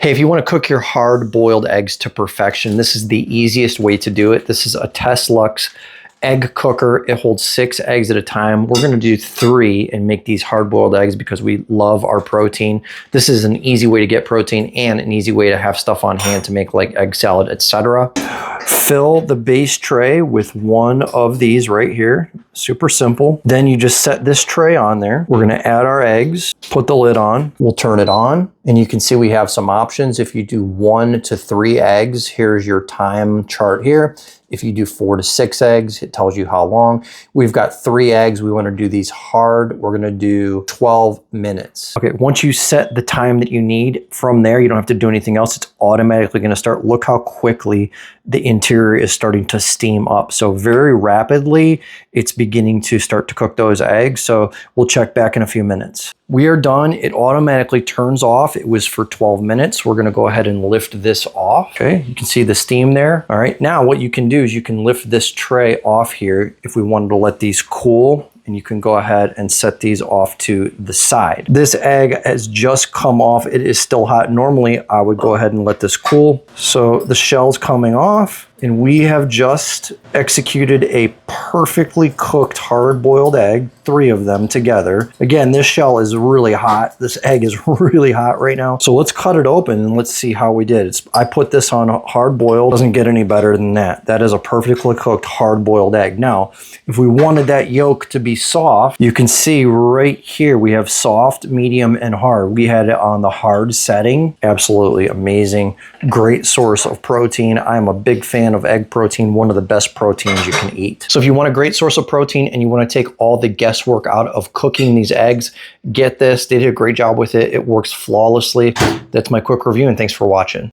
Hey, if you want to cook your hard-boiled eggs to perfection, this is the easiest way to do it. This is a Teslux egg cooker. It holds 6 eggs at a time. We're going to do 3 and make these hard-boiled eggs because we love our protein. This is an easy way to get protein and an easy way to have stuff on hand to make like egg salad, etc. Fill the base tray with one of these right here. Super simple. Then you just set this tray on there. We're going to add our eggs, put the lid on. We'll turn it on, and you can see we have some options. If you do 1 to 3 eggs, here's your time chart here. If you do 4 to 6 eggs, it tells you how long. We've got 3 eggs. We want to do these hard. We're going to do 12 minutes. Okay, once you set the time that you need, from there, you don't have to do anything else. It's automatically going to start. Look how quickly the interior is starting to steam up. So very rapidly, it's beginning to start to cook those eggs. So we'll check back in a few minutes. We are done. It automatically turns off. It was for 12 minutes. We're going to go ahead and lift this off. Okay, you can see the steam there. All right, now what you can do is you can lift this tray off here if we wanted to let these cool, and you can go ahead and set these off to the side. This egg has just come off. It is still hot. Normally, I would go ahead and let this cool. So the shell's coming off, and we have just executed a perfectly cooked hard-boiled egg, 3 of them together. Again, this shell is really hot. This egg is really hot right now. So let's cut it open and let's see how we did. I put this on hard-boiled. Doesn't get any better than that. That is a perfectly cooked hard-boiled egg. Now, if we wanted that yolk to be soft, you can see right here we have soft, medium, and hard. We had it on the hard setting. Absolutely amazing. Great source of protein. I'm a big fan of egg protein, one of the best proteins you can eat. So if you want a great source of protein and you want to take all the guesswork out of cooking these eggs, get this. They did a great job with it. It works flawlessly. That's my quick review, and thanks for watching.